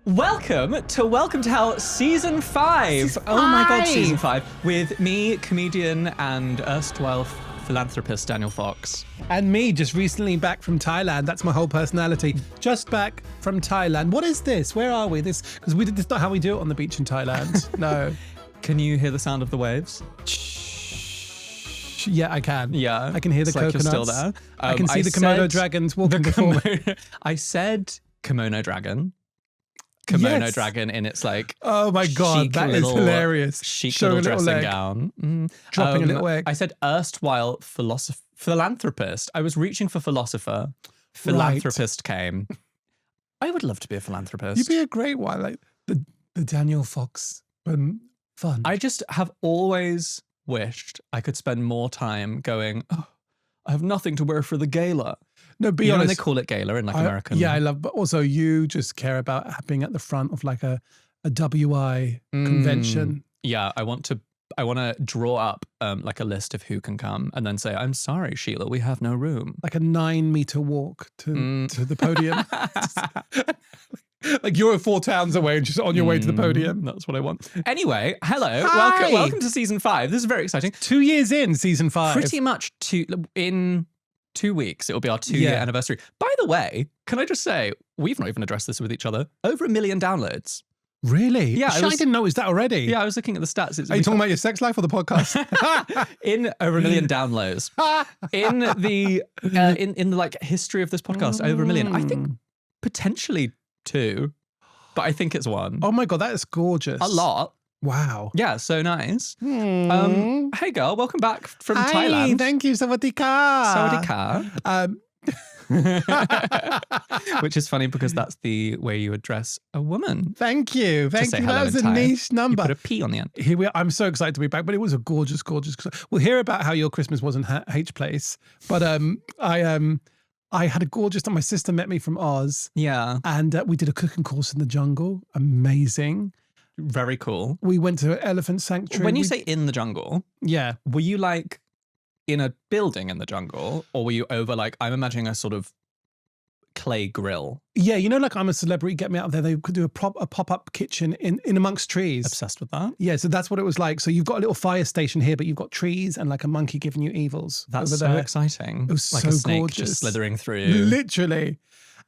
Welcome to Hell Season 5. Oh my God, Season 5. With me, comedian and erstwhile philanthropist Daniel Fox. And me, just recently back from Thailand. That's my whole personality. Just back from Thailand. What is this? Where are we? This is not how we do it on the beach in Thailand. No. Can you hear the sound of the waves? Yeah, I can. Yeah. I can hear the Like coconuts. you're still there. I can see the Komodo dragons walking before me. I said kimono dragon. Kimono Yes. dragon in its like Oh my God, chic that is little, hilarious. chic Showing little a little dressing leg. gown. Dropping a little egg. I said erstwhile philanthropist. I was reaching for philosopher. Philanthropist came. I would love to be a philanthropist. You'd be a great one, like the Daniel Fox fun. I just have always wished I could spend more time going, oh, I have nothing to wear for the gala. No, be You know when honest. they call it gala in like American. Yeah, I love, but also you just care about being at the front of like a WI convention. Yeah, I want to draw up like a list of who can come and then say, I'm sorry, Sheila, we have no room. Like a 9-meter walk to the podium. Like you're 4 towns away and just on your way to the podium. That's what I want. Anyway, hello. Hi. Welcome to Season 5. This is very exciting. 2 years in season 5. Pretty much in 2 weeks, it'll be our 2-year Yeah. anniversary. By the way, can I just say, we've not even addressed this with each other. Over 1 million downloads. Really? Yeah, I didn't notice that already. Yeah, I was looking at the stats. Are you talking about your sex life or the podcast? In over 1 million downloads. In the in the like history of this podcast, over 1 million. I think potentially 2, but I think it's 1. Oh my God, that is gorgeous. A lot. Wow. Yeah, so nice. Hey girl, welcome back from Hi, Thailand. thank you. Sawadee ka. Sawadee ka. Which is funny because that's the way you address a woman. Thank you. Thank say you. hello That was in a Thai. niche number. You put a P on the end. Here we are. I'm so excited to be back, but it was a gorgeous. We'll hear about how your Christmas was in H Place, but I had a gorgeous time. My sister met me from Oz, Yeah, and we did a cooking course in the jungle. Amazing. very cool. We went to Elephant Sanctuary. When you say in the jungle, yeah, were you like in a building in the jungle, or were you over like, I'm imagining a sort of clay grill? yeah, you know, like I'm a Celebrity, get me out of there. They could do a pop-up kitchen in amongst trees. Obsessed with that. Yeah, so that's what it was like. So you've got a little fire station here, but you've got trees and like a monkey giving you evils. That's over so there. exciting. It was like so a snake gorgeous. just slithering through. Literally.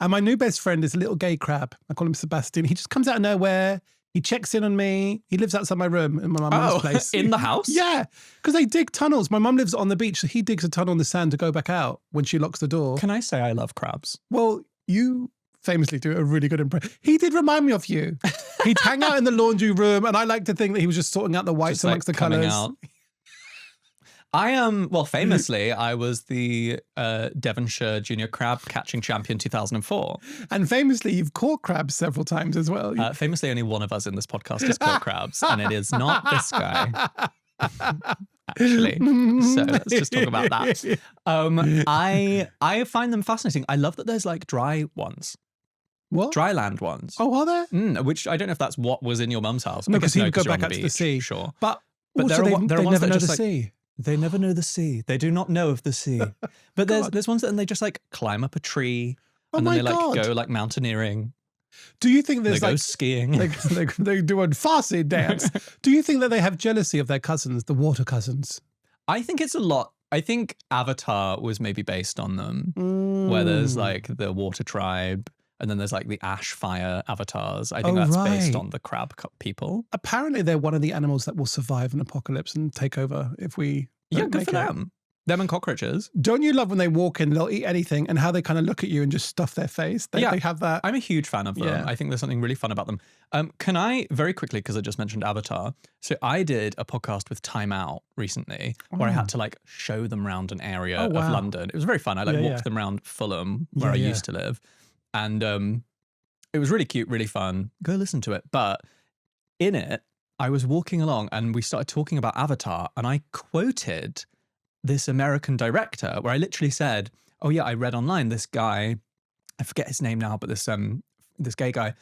And my new best friend is a little gay crab. I call him Sebastian. He just comes out of nowhere. He checks in on me. He lives outside my room in my mum's place. In the house? Yeah, because they dig tunnels. My mum lives on the beach, so he digs a tunnel in the sand to go back out when she locks the door. Can I say I love crabs? Well, you famously do a really good impression. He did remind me of you. He'd hang out in the laundry room, and I like to think that he was just sorting out the whites Just, like, amongst the coming colours. out. I am, well, famously, I was the Devonshire Junior Crab Catching Champion 2004. And famously, you've caught crabs several times as well. Famously, only one of us in this podcast has caught crabs, and it is not this guy. Actually, so let's just talk about that. I find them fascinating. I love that there's like dry ones, What? dry land ones. Oh, are there? Which I don't know if that's what was in your mum's house. No, I guess because he would go 'cause you're back on out to the sea. Sure, But But also there are they ones never that know just, the like, sea. they never know the sea. They do not know of the sea. But God. there's ones that and they just like climb up a tree, Oh and then my they like God. go like mountaineering. Do you think They there's go like skiing. they do a Farsi dance? Do you think that they have jealousy of their cousins, the water cousins? I think it's a lot. I think Avatar was maybe based on them, where there's like the water tribe, and then there's like the ash fire avatars. I think Oh, that's based right. on the crab people. Apparently, they're one of the animals that will survive an apocalypse and take over if we. Yeah, don't good make for it. them. Them and cockroaches. Don't you love when they walk in, they'll eat anything, and how they kind of look at you and just stuff their face? They have that. I'm a huge fan of them. Yeah. I think there's something really fun about them. Can I, very quickly, because I just mentioned Avatar, so I did a podcast with Time Out recently where I had to like show them around an area of wow. London. It was very fun. I like Yeah, walked yeah. them around Fulham where I Yeah, used to live. And it was really cute, really fun. Go listen to it. But in it, I was walking along and we started talking about Avatar, and I quoted this American director where I literally said, oh yeah, I read online this guy, I forget his name now, but this gay guy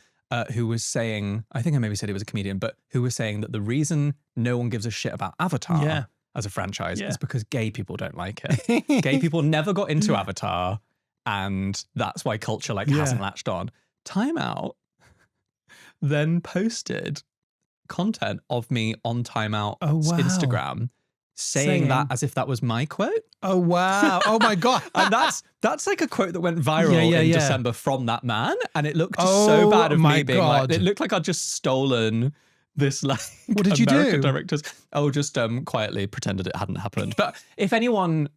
who was saying, I think I maybe said he was a comedian, but who was saying that the reason no one gives a shit about Avatar as a franchise is because gay people don't like it. Gay people never got into Avatar, and that's why culture like hasn't latched on. Time Out then posted content of me on Timeout's Oh, wow. Instagram saying that as if that was my quote. Oh, wow. Oh, my God. And that's like a quote that went viral in December from that man. And it looked so bad of me being like, it looked like I'd just stolen this like what did you American do? directors. Oh, just quietly pretended it hadn't happened. But if anyone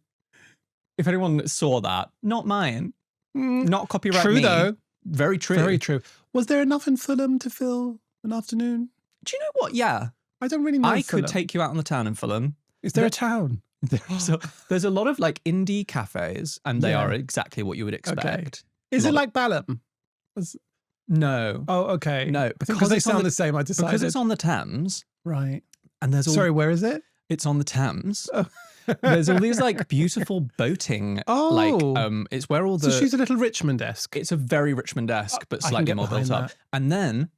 saw that, not mine, not copyright true me. Though. Very true. Very true. Was there enough in Fulham to fill an afternoon? Do you know what? Yeah. I don't really know. I Fulham. could take you out on the town in Fulham. Is there a town? There's a lot of like indie cafes, and they are exactly what you would expect. Okay. Is it like Balham? No. Oh, okay. No, because they sound the same. I decided because it's on the Thames, right? And there's sorry, where is it? It's on the Thames. Oh. There's all these like beautiful boating. Like it's where all the. So she's a little Richmond-esque. It's a very Richmond-esque, but slightly more built up. And then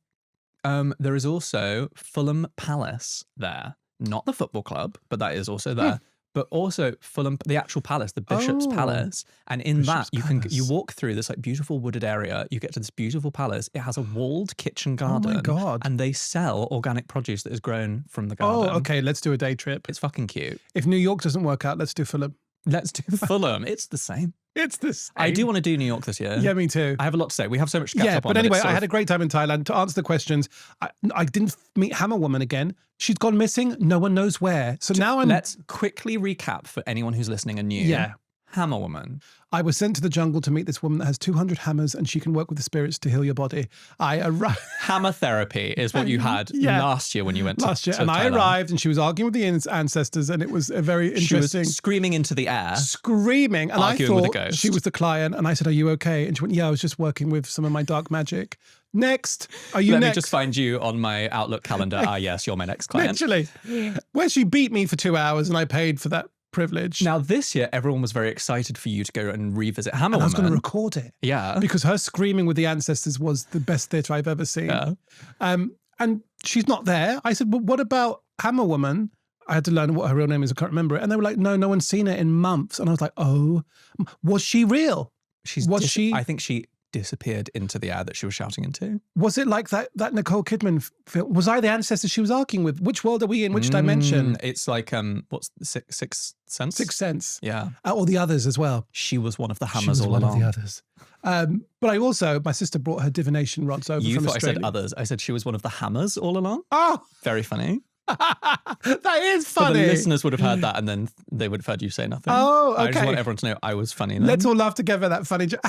there is also Fulham Palace there. Not the football club, but that is also there. But also Fulham, the actual palace, the Bishop's Palace. And in that, you walk through this like beautiful wooded area. You get to this beautiful palace. It has a walled kitchen garden. Oh my God. And they sell organic produce that is grown from the garden. Oh, okay. Let's do a day trip. It's fucking cute. If New York doesn't work out, let's do Fulham. Let's do Fulham. It's the same. It's the same. I do want to do New York this year. Yeah, me too. I have a lot to say. We have so much to catch up on. But anyway, I had a great time in Thailand. To answer the questions, I didn't meet Hammer Woman again. She's gone missing. No one knows where. So now Let's quickly recap for anyone who's listening and new. Yeah. Hammer Woman. I was sent to the jungle to meet this woman that has 200 hammers and she can work with the spirits to heal your body. I arrived. Hammer therapy is what you had last year when you went to last year. To and Thailand. I arrived and she was arguing with the ancestors and it was a very interesting. She was screaming into the air. Screaming. And arguing I with a thought ghost. she was the client. And I said, are you okay? And she went, yeah, I was just working with some of my dark magic. Next. Are you Let next? me just find you on my Outlook calendar. Yes, you're my next client. Literally. Where she beat me for 2 hours and I paid for that privilege. Now, this year, everyone was very excited for you to go and revisit Hammer Woman. I was going to record it. Yeah. Because her screaming with the ancestors was the best theatre I've ever seen. Yeah. And she's not there. I said, well, what about Hammer Woman? I had to learn what her real name is. I can't remember it. And they were like, no one's seen her in months. And I was like, oh, was she real? I think she disappeared into the air that she was shouting into. Was it like that Nicole Kidman film? Was I the ancestor she was arguing with? Which world are we in? Which dimension? It's like, what's the Sixth Sense? Sixth Sense. Yeah. Or the others as well. She was one of the hammers she was all one along. Of the others. But my sister brought her divination rods over You from thought Australia. I said others. I said she was one of the hammers all along. Oh! Very funny. That is funny. But the listeners would have heard that and then they would have heard you say nothing. Oh, okay. I just want everyone to know I was funny then. Let's all laugh together that funny joke.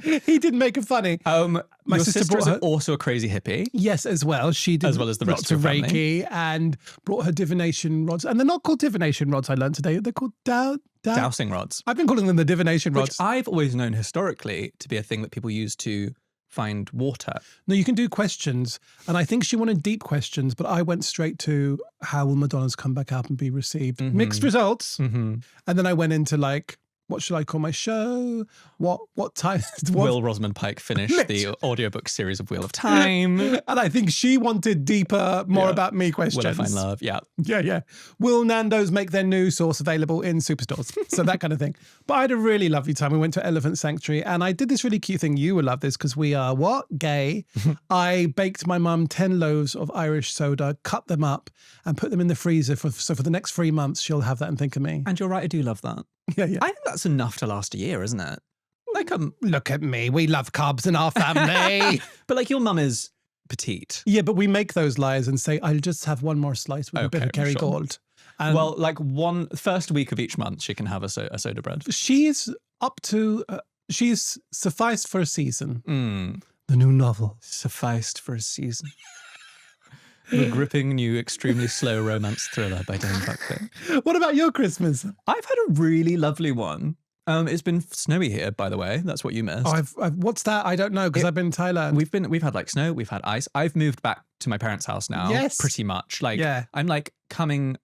He didn't make it funny. My sister is also a crazy hippie. Yes, as well. She did as well as the rest lots of of her family. Reiki and brought her divination rods. And they're not called divination rods, I learned today. They're called dowsing rods. I've been calling them the divination rods. Which I've always known historically to be a thing that people use to find water. No, you can do questions. And I think she wanted deep questions, but I went straight to how will Madonna's come back up and be received? Mm-hmm. Mixed results. Mm-hmm. And then I went into like, what should I call my show? What time? Will Rosamund Pike finish the audiobook series of Wheel of Time? And I think she wanted deeper, more about me questions. Will I find love? Yeah. Yeah. Will Nando's make their new sauce available in superstores? So that kind of thing. But I had a really lovely time. We went to Elephant Sanctuary and I did this really cute thing. You will love this because we are what? Gay. I baked my mum 10 loaves of Irish soda, cut them up and put them in the freezer. So for the next 3 months, she'll have that and think of me. And you're right, I do love that. Yeah. I think that's enough to last a year, isn't it? Like, look at me. We love carbs in our family. But like your mum is petite. Yeah, but we make those lies and say, I'll just have one more slice with a bit of Kerrygold. Well, like first week of each month, she can have a soda bread. She's up to, she's sufficed for a season. Mm. The new novel. Sufficed for a season. The gripping new, extremely slow romance thriller by Dane. What about your Christmas? I've had a really lovely one. It's been snowy here, by the way. That's what you missed. Oh, what's that? I don't know because I've been in Thailand. We've had like snow, we've had ice. I've moved back to my parents' house now. Yes. Pretty much. Like, yeah. I'm like coming.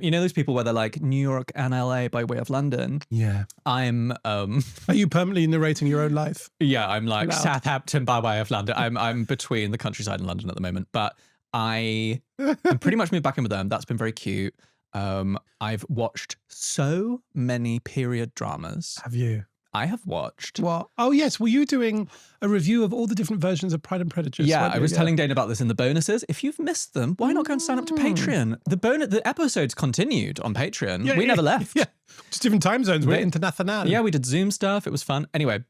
You know those people where they're like New York and LA by way of London. Yeah. I'm. Are you permanently narrating your own life? Yeah, I'm like Southampton by way of London. I'm between the countryside and London at the moment, but I'm pretty much moved back in with them. That's been very cute. I've watched so many period dramas. Have you? I have watched. What? Oh, yes. Were you doing a review of all the different versions of Pride and Prejudice? Yeah, weren't I you? was telling Dane about this in the bonuses. If you've missed them, why not go and sign up to Patreon? The episodes continued on Patreon. Yeah, we never left. Yeah, just different time zones. We're international. Yeah, we did Zoom stuff. It was fun. Anyway,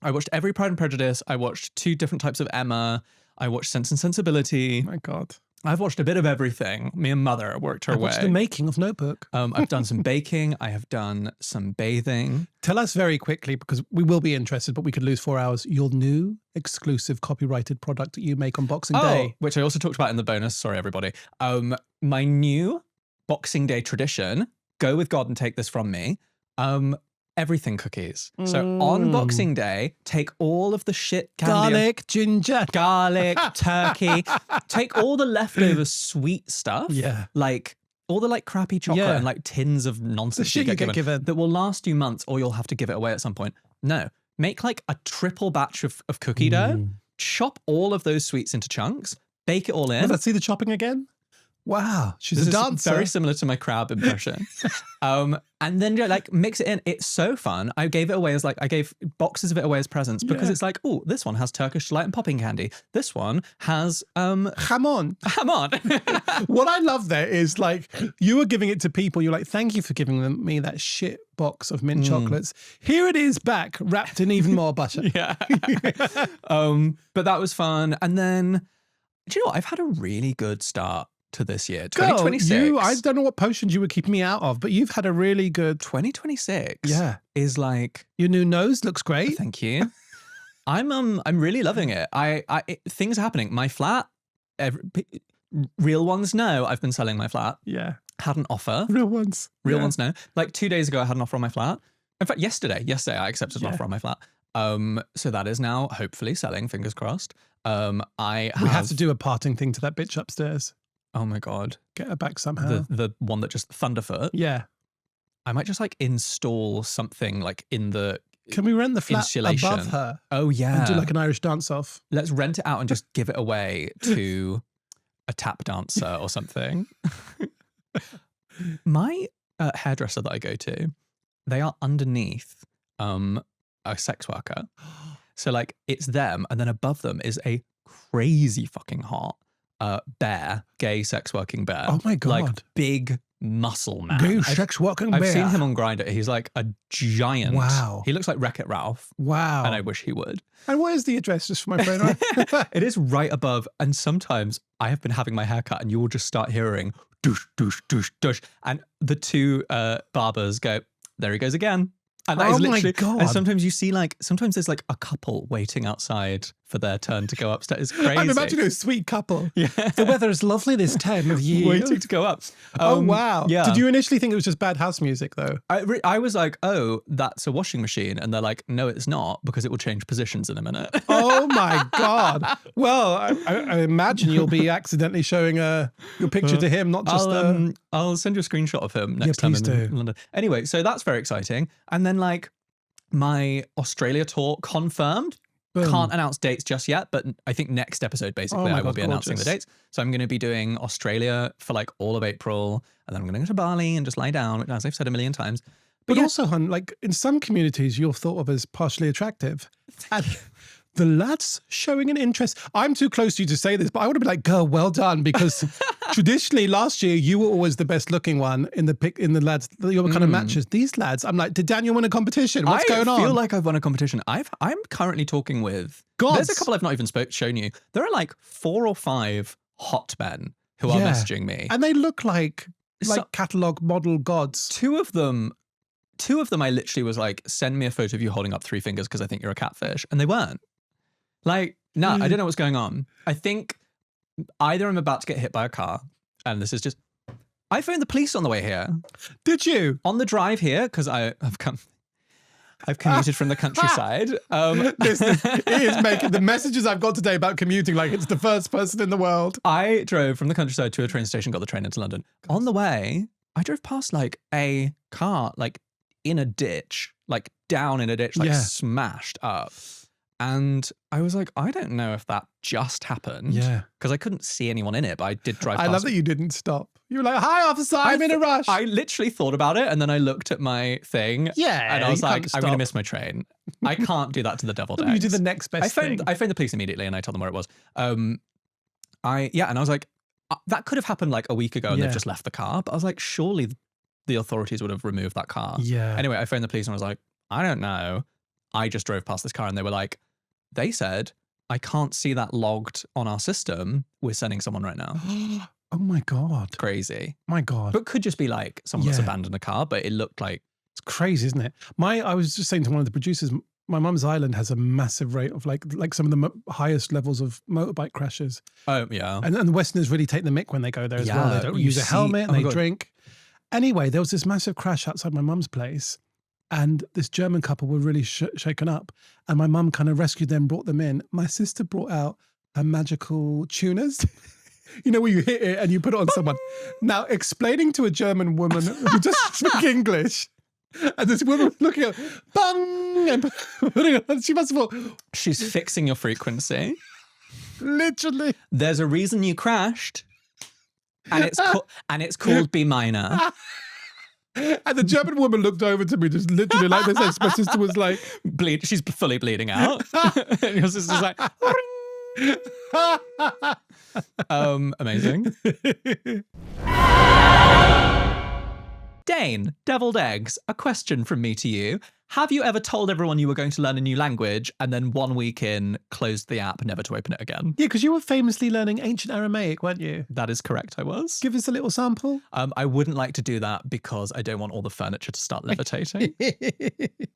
I watched every Pride and Prejudice. I watched 2 different types of Emma. I watched Sense and Sensibility. Oh my God. I've watched a bit of everything. Me and Mother worked her I way. watched the making of Notebook. I've done some baking. I have done some bathing. Tell us very quickly, because we will be interested, but we could lose 4 hours, your new exclusive copyrighted product that you make on Boxing Day. Which I also talked about in the bonus. Sorry, everybody. My new Boxing Day tradition, go with God and take this from me. Everything cookies. So on Boxing Day, take all of the shit candy. Garlic, ginger. Garlic, turkey. Take all the leftover sweet stuff. Yeah. Like all the like crappy chocolate and like tins of nonsense The shit you get given. that will last you months, or you'll have to give it away at some point. No. Make like a triple batch of cookie dough. Chop all of those sweets into chunks. Bake it all in. Let's see the chopping again. Wow, she's This a is dancer. very similar to my crab impression. And then like mix it in. It's so fun. I gave it away as I gave boxes of it away as presents because it's like, oh, this one has Turkish delight and popping candy. This one has Hamon. Hamon. What I love there is like you were giving it to people. You're like, thank you for giving me that shit box of mint chocolates. Here it is back, wrapped in even more butter. Yeah. But that was fun. And then, do you know what? I've had a really good start to this year. 2026. Girl, I don't know what potions you were keeping me out of, but you've had a really good 2026. Yeah. Is like, your new nose looks great. thank you. I'm really loving it. Things are happening. My flat, real ones know I've been selling my flat. Yeah. Had an offer. Real ones. Real ones know. Like 2 days ago, I had an offer on my flat. In fact, yesterday I accepted an offer on my flat. So that is now hopefully selling, fingers crossed. We have to do a parting thing to that bitch upstairs. Oh my God. Get her back somehow. The one that just Thunderfoot. Yeah. I might just like install something like in the Can we rent the flat insulation above her? Oh yeah. And do like an Irish dance off. Let's rent it out and just give it away to a tap dancer or something. My hairdresser that I go to, they are underneath a sex worker. So like it's them, and then above them is a crazy fucking hot bear, gay sex working bear. Oh my God. Like big muscle man. Gay sex working bear. I've seen him on Grindr. He's like a giant. Wow. He looks like Wreck-It Ralph. Wow. And I wish he would. And what is the address just for my phone? It is right above. And sometimes I have been having my hair cut and you will just start hearing douche, douche, douche, douche. And the 2 barbers go, there he goes again. And that is literally, my God. And sometimes you see sometimes there's like a couple waiting outside for their turn to go upstairs. It's crazy. I'm imagining a sweet couple. Yeah. The weather is lovely this time of year. Waiting to go up. Oh, wow. Yeah. Did you initially think it was just bad house music though? I was like, oh, that's a washing machine. And they're like, no, it's not, because it will change positions in a minute. Oh my God. Well, I imagine you'll be accidentally showing your picture to him, not just I'll send you a screenshot of him next time in London. Anyway, so that's very exciting. And then like my Australia tour confirmed. Boom. Can't announce dates just yet, but I think next episode, basically, I will be announcing the dates. So I'm going to be doing Australia for like all of April, and then I'm going to go to Bali and just lie down, which, as I've said a million times. But also, hun, like in some communities, you're thought of as partially attractive. And the lads showing an interest. I'm too close to you to say this, but I would have been like, girl, well done. Because traditionally last year, you were always the best looking one in the lads, your kind of matches. These lads, I'm like, did Daniel win a competition? What's going on? I feel like I've won a competition. I'm currently talking with, there's a couple I've not even shown you. There are like 4 or 5 hot men who are messaging me. And they look like catalogue model gods. Two of them I literally was like, send me a photo of you holding up 3 fingers because I think you're a catfish. And they weren't. Like, no, I don't know what's going on. I think either I'm about to get hit by a car, and this is just... I phoned the police on the way here. Did you? On the drive here, because I've commuted from the countryside. It is making the messages I've got today about commuting like it's the first person in the world. I drove from the countryside to a train station, got the train into London. On the way, I drove past like a car, like in a ditch, like down in a ditch, like smashed up. And I was like, I don't know if that just happened. Yeah. Because I couldn't see anyone in it, but I did drive past. I love that you didn't stop. You were like, hi, officer, I'm in a rush. I literally thought about it, and then I looked at my thing. Yeah, and I was you like, can't I'm going to stop. miss my train. I can't do that to the deviled eggs. You do the next best thing. I phoned the police immediately, and I told them where it was. And I was like, that could have happened like a week ago, and they've just left the car. But I was like, surely the authorities would have removed that car. Yeah. Anyway, I phoned the police, and I was like, I don't know. I just drove past this car, and they were like, they said, I can't see that logged on our system. We're sending someone right now. Oh my God. Crazy. My God. But could just be like someone that's abandoned a car, but it looked like. It's crazy, isn't it? I was just saying to one of the producers, my mum's island has a massive rate of like some of the highest levels of motorbike crashes. Oh, yeah. And the Westerners really take the mick when they go there as well. They don't use a helmet, oh they drink. Anyway, there was this massive crash outside my mum's place, and this German couple were really shaken up. And my mum kind of rescued them, brought them in. My sister brought out her magical tuners. You know, where you hit it and you put it on someone. Now, explaining to a German woman who doesn't speak English, and this woman was looking at, bang, and putting it on, she must have thought, she's fixing your frequency. Literally. There's a reason you crashed, and it's called B minor. And the German woman looked over to me, just literally like this. My sister was like, she's fully bleeding out. And your sister's like, amazing. Dane, deviled eggs, a question from me to you. Have you ever told everyone you were going to learn a new language and then 1 week in closed the app, never to open it again? Yeah, because you were famously learning ancient Aramaic, weren't you? That is correct, I was. Give us a little sample. I wouldn't like to do that because I don't want all the furniture to start levitating.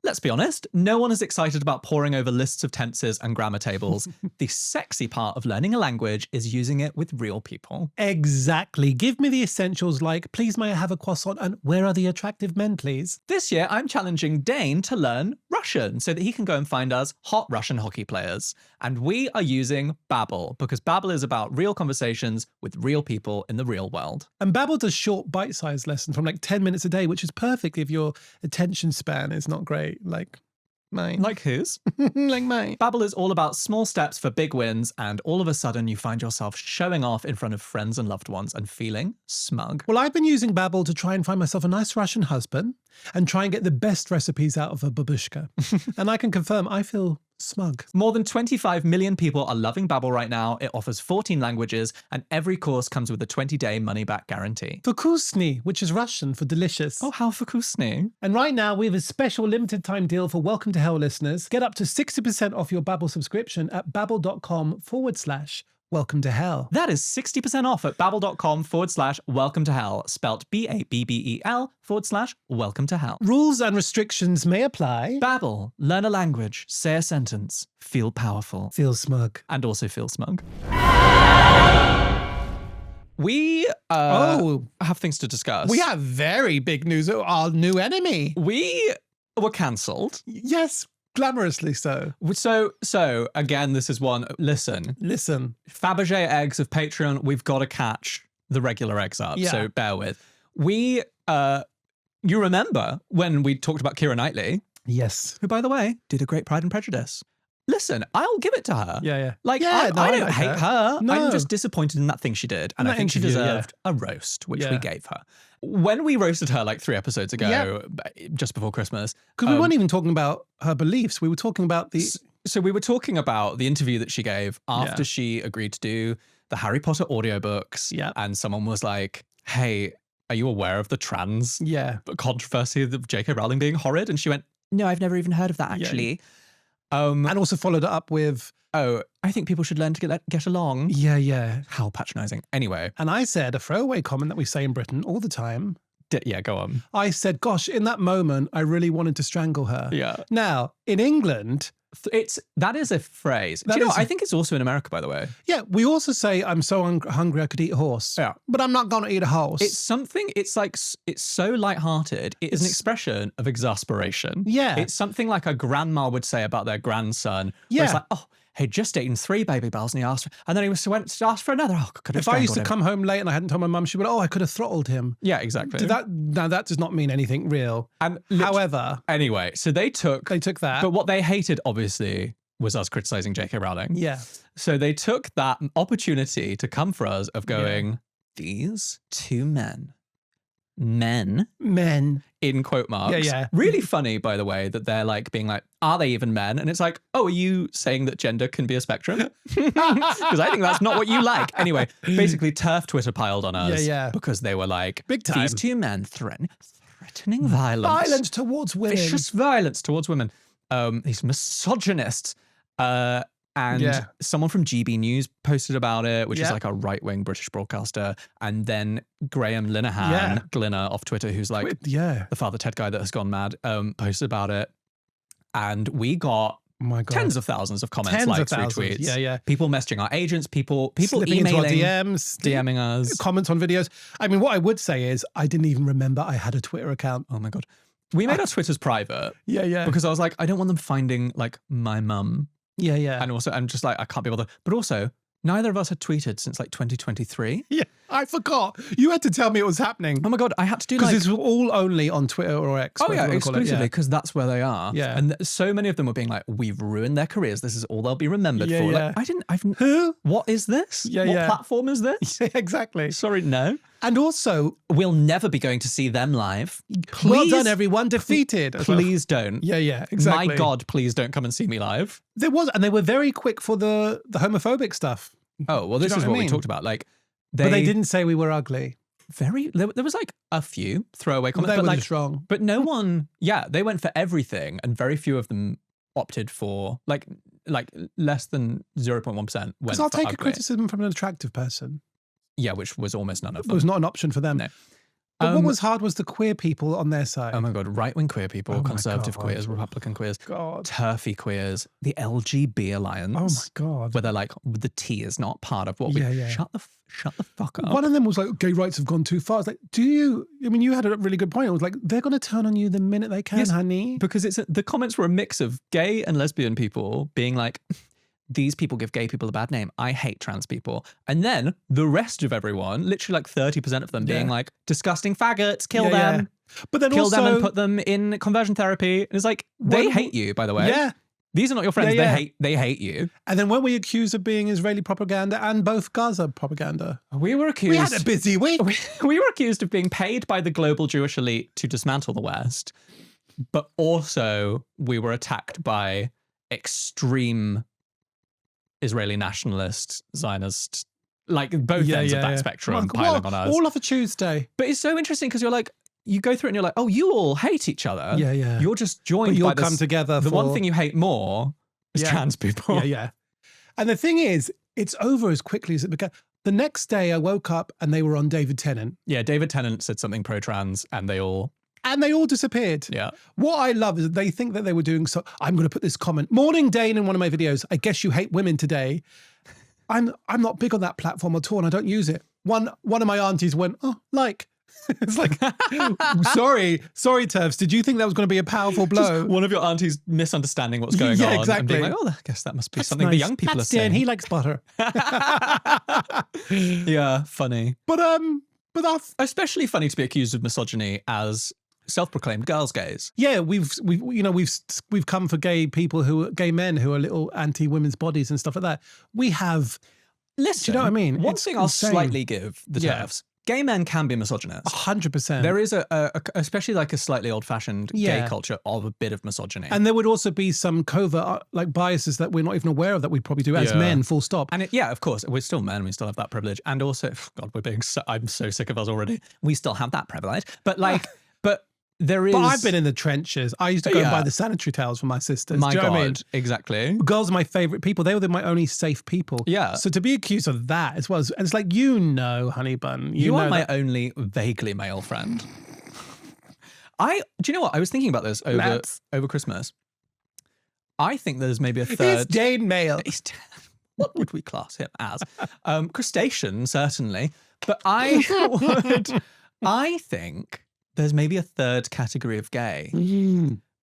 Let's be honest, no one is excited about poring over lists of tenses and grammar tables. The sexy part of learning a language is using it with real people. Exactly. Give me the essentials like, please may I have a croissant, and where are the attractive men, please? This year, I'm challenging Dane to learn Russian so that he can go and find us hot Russian hockey players. And we are using Babbel because Babbel is about real conversations with real people in the real world. And Babbel does short bite-sized lessons from like 10 minutes a day, which is perfect if your attention span is not great, like mine. Like whose? Like mine. Babbel is all about small steps for big wins, and all of a sudden you find yourself showing off in front of friends and loved ones and feeling smug. Well, I've been using Babbel to try and find myself a nice Russian husband and try and get the best recipes out of a babushka. And I can confirm I feel smug. More than 25 million people are loving Babbel right now. It offers 14 languages, and every course comes with a 20-day money-back guarantee. Vkusny, which is Russian for delicious. Oh, how vkusny. And right now, we have a special limited time deal for Welcome to Hell listeners. Get up to 60% off your Babbel subscription at babbel.com/welcome to hell. That is 60% off at babbel.com/welcome to hell, spelt BABBEL/welcome to hell. Rules and restrictions may apply. Babbel, learn a language, say a sentence, feel powerful. Feel smug. And also feel smug. We have things to discuss. We have very big news. Our new enemy. We were cancelled. Yes, glamourously so. So again, this is one. Listen. Fabergé eggs of Patreon. We've got to catch the regular eggs up. Yeah. So bear with. You remember when we talked about Keira Knightley? Yes. Who, by the way, did a great Pride and Prejudice. Listen, I'll give it to her. Yeah. Like, yeah, I don't hate her. No. I'm just disappointed in that thing she did. And I think she deserved a roast, which we gave her. When we roasted her like 3 episodes ago, just before Christmas. Because we weren't even talking about her beliefs. We were talking about the... So we were talking about the interview that she gave after she agreed to do the Harry Potter audiobooks. Yeah. And someone was like, hey, are you aware of the trans controversy of J.K. Rowling being horrid? And she went, no, I've never even heard of that, actually. Yeah. And also followed it up with, I think people should learn to get along. Yeah. How patronizing. Anyway. And I said a throwaway comment that we say in Britain all the time. Yeah, go on. I said, gosh, in that moment, I really wanted to strangle her. Yeah. Now, in England... That is a phrase. Do you know, I think it's also in America, by the way. Yeah, we also say, I'm so hungry I could eat a horse. Yeah. But I'm not going to eat a horse. It's something, it's so lighthearted. It is an expression of exasperation. Yeah. It's something like a grandma would say about their grandson. Yeah. Where it's like, oh, he'd just eaten 3 baby bells and he asked, and then he went to ask for another. Oh, could have If I used to him. come home late and I hadn't told my mum, she would, that could have throttled him. Yeah, exactly. Now that does not mean anything real. However. Anyway, so they took that. But what they hated, obviously, was us criticizing J.K. Rowling. Yeah. So they took that opportunity to come for us of going, these two men in quote marks. Yeah. Really funny, by the way, that they're like being like, are they even men? And it's like, oh, are you saying that gender can be a spectrum? Because I think that's not what you like. Anyway, basically TERF Twitter piled on us because they were like, big time. These two men threatening violence. Violence towards women. Vicious violence towards women. These misogynists. And someone from GB News posted about it, which is like a right-wing British broadcaster. And then Graham Linehan, Glinner off Twitter, who's like the Father Ted guy that has gone mad, posted about it. And we got tens of thousands of comments, likes, retweets. Yeah. People messaging our agents, people slipping emailing, into our DMs, DMing us. Comments on videos. I mean, what I would say is I didn't even remember I had a Twitter account. Oh my God. We made our Twitters private. Yeah. Because I was like, I don't want them finding like my mum. Yeah. And also, I'm just like, I can't be bothered. But also, neither of us had tweeted since like 2023. Yeah, I forgot. You had to tell me it was happening. Oh my God, I had to do because like... it's all only on Twitter or X. Oh yeah, exclusively, because that's where they are. Yeah. And so many of them were being like, we've ruined their careers. This is all they'll be remembered for. Yeah. Like, Who? What is this? Yeah, what platform is this? Exactly. Sorry, no. And also, we'll never be going to see them live. Please, well done, everyone. Defeated. Please don't. Yeah, exactly. My God, please don't come and see me live. And they were very quick for the homophobic stuff. Oh, well, this is what we talked about. Like, but they didn't say we were ugly. There was like a few throwaway comments, but like just wrong. But no one, they went for everything, and very few of them opted for like less than 0.1%. Because I'll take a criticism from an attractive person. Yeah, which was almost none of them. It was not an option for them. No. But what was hard was the queer people on their side. Oh my God, right-wing queer people, conservative queers, Republican queers, turfy queers, the LGB Alliance. Oh my God. Where they're like, the T is not part of what we... Shut the fuck up. One of them was like, gay rights have gone too far. I was like, you had a really good point. It was like, they're going to turn on you the minute they can, honey. Because the comments were a mix of gay and lesbian people being like... These people give gay people a bad name. I hate trans people. And then the rest of everyone, literally like 30% of them being like, disgusting faggots, kill them. Yeah. But then kill them and put them in conversion therapy. And it's like, they hate you, by the way. Yeah. These are not your friends. They hate you. And then when we accused of being Israeli propaganda and both Gaza propaganda. We were accused. We had a busy week. We were accused of being paid by the global Jewish elite to dismantle the West. But also we were attacked by extreme Israeli nationalist, Zionist, like both ends of that spectrum piling on us. All off a Tuesday. But it's so interesting because you're like, you go through it and you're like, oh, you all hate each other. Yeah. You're just joined you'll by this. Come together. The one thing you hate more is trans people. Yeah. And the thing is, it's over as quickly as it began. The next day I woke up and they were on David Tennant. Yeah, David Tennant said something pro-trans and they all disappeared. Yeah. What I love is that they think that they were doing so. I'm going to put this comment. Morning, Dane, in one of my videos. I guess you hate women today. I'm not big on that platform at all, and I don't use it. One of my aunties went, it's like, sorry, TERFs. Did you think that was going to be a powerful blow? Just one of your aunties misunderstanding what's going on. Yeah, exactly. And being like, I guess that must be something nice. The young people are saying. He likes butter. Yeah, funny. But that's especially funny to be accused of misogyny as self-proclaimed girls' gays. Yeah, we've come for gay men who are little anti-women's bodies and stuff like that. We have. Listen, do you know what I mean? One thing I'll slightly give the TERFs. Gay men can be misogynist. 100%. There is especially like a slightly old-fashioned gay culture of a bit of misogyny. And there would also be some covert like biases that we're not even aware of that we probably do as men, full stop. And of course, we're still men. We still have that privilege. And also, God, I'm so sick of us already. We still have that privilege. But there is... But I've been in the trenches. I used to go and buy the sanitary towels for my sisters. My Do you know God, what I mean? Exactly. Girls are my favourite people. They were my only safe people. Yeah. So to be accused of that as well, and it's like, honey bun. You are my only vaguely male friend. Do you know what? I was thinking about this over Christmas. I think there's maybe a third... He's Dane male. What would we class him as? Crustacean, certainly. But I think... there's maybe a third category of gay.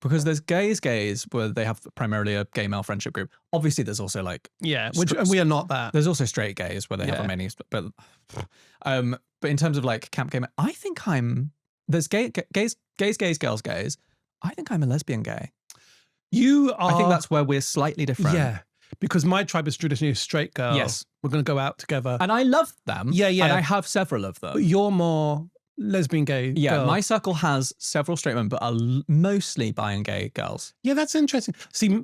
Because there's gays where they have primarily a gay male friendship group. Obviously, there's also like... Yeah, and we are not that. There's also straight gays where they have a many... But in terms of like camp gay men, I think there's gays, girls, gays. I think I'm a lesbian gay. You are... I think that's where we're slightly different. Yeah. because my tribe is traditionally a straight girl. Yes. We're going to go out together. And I love them. Yeah, yeah. And I have several of them. But you're more lesbian gay Yeah, girl. my circle has several straight men, but are mostly bi and gay girls. Yeah, that's interesting. See,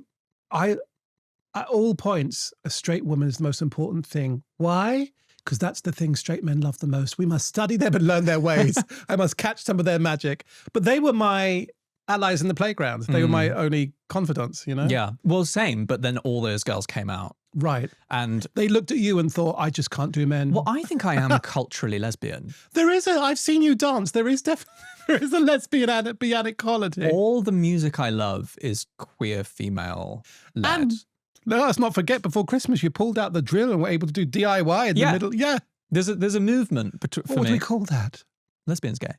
at all points, a straight woman is the most important thing. Why? Because that's the thing straight men love the most. We must study them and learn their ways. I must catch some of their magic. But they were my allies in the playground. They were my only confidants, you know? Yeah. Well, same, but then all those girls came out. Right. And they looked at you and thought, I just can't do men. well, I think I am culturally lesbian. I've seen you dance. There is definitely, there is a lesbianic quality. All the music I love is queer female led. And let's not forget, before Christmas, you pulled out the drill and were able to do DIY in the middle. Yeah. There's a movement for What do we call that? Lesbians gay.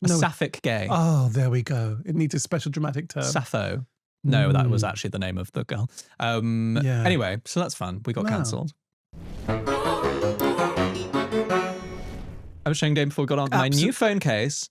No. Sapphic gay. Oh, there we go. It needs a special dramatic term. Sappho. No, that was actually the name of the girl. Yeah. Anyway, so that's fun. We got cancelled. I was showing Dane before we got on my new phone case.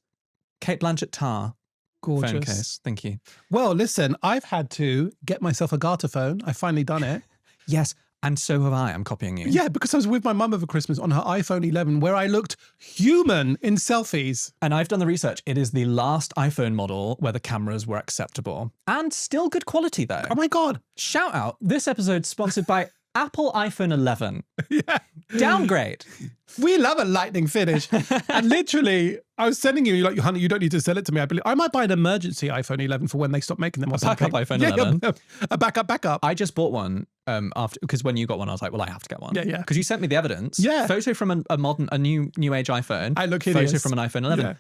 Kate Blanchett Tar. Gorgeous. Phone case. Thank you. Well, listen, I've had to get myself a garter phone. I've finally done it. Yes, and so have I. I'm copying you. Yeah, because I was with my mum over Christmas on her iPhone 11 where I looked human in selfies. And I've done the research. It is the last iPhone model where the cameras were acceptable. And still good quality, though. Oh my God. Shout out. This episode sponsored by Apple iPhone 11. Yeah. Downgrade. We love a lightning finish. And literally, I was sending you, like, honey, you don't need to sell it to me. I might buy an emergency iPhone 11 for when they stop making them. Or A backup something. iPhone 11. Yeah, a backup. I just bought one after, because when you got one, I was like, well, I have to get one. Yeah, yeah. Because you sent me the evidence. Yeah. Photo from a new age iPhone. I look Photo hideous. from an iPhone 11. Yeah.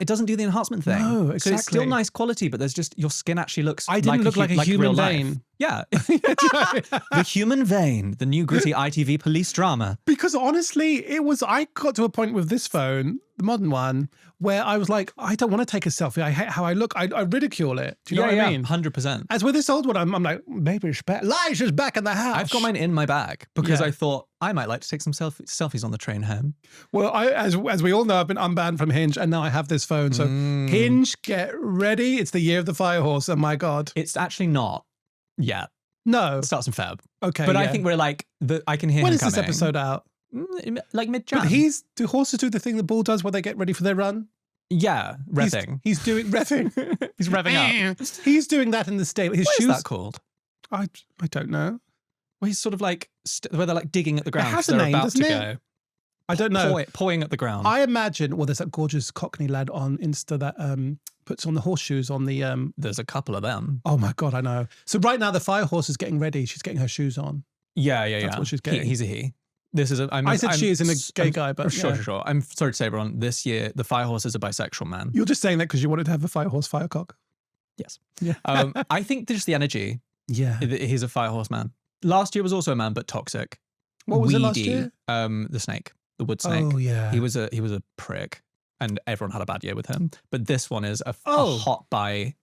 It doesn't do the enhancement thing. No, So it's still exactly. nice quality, but there's just, your skin actually looks I didn't look like a human real life. vein. Yeah. The Human Vein, the new gritty ITV police drama. Because honestly, I got to a point with this phone, the modern one, where I was like, I don't want to take a selfie. I hate how I look. I ridicule it. Do you know what I mean? 100%. As with this old one, I'm like, baby's back. Elijah's back in the house. I've got mine in my bag because Yeah. I thought I might like to take some selfies on the train home. Well, as we all know, I've been unbanned from Hinge, and now I have this phone. So Hinge, get ready. It's the year of the fire horse. Oh my God. It's actually not yet. No. It starts in Feb. Okay. But I yeah. think we're like, I can hear When him is this coming. episode out? Like mid-Jan. But do horses do the thing the bull does where they get ready for their run? Yeah, revving. He's doing revving. He's revving up. He's doing that in the stable. His What shoes. is that called? I don't know. Well, he's sort of like, where they're like digging at the ground. has 'cause a they're name, about doesn't to it? go. I don't know. Pawing at the ground. I imagine, well, there's that gorgeous Cockney lad on Insta that puts on the horseshoes on the. There's a couple of them. Oh my God, I know. So right now the fire horse is getting ready. She's getting her shoes on. Yeah. That's what she's getting. He's a he. This is a. I said she is in a gay guy, but Sure. I'm sorry to say, everyone. This year, the fire horse is a bisexual man. You're just saying that because you wanted to have a fire horse fire cock. Yes. Yeah. I think just the energy. Yeah. He's a fire horse man. Last year was also a man, but toxic. What was it last Weedy. year? The snake, the wood snake. Oh yeah. He was a prick, and everyone had a bad year with him. But this one is a Oh. hot bi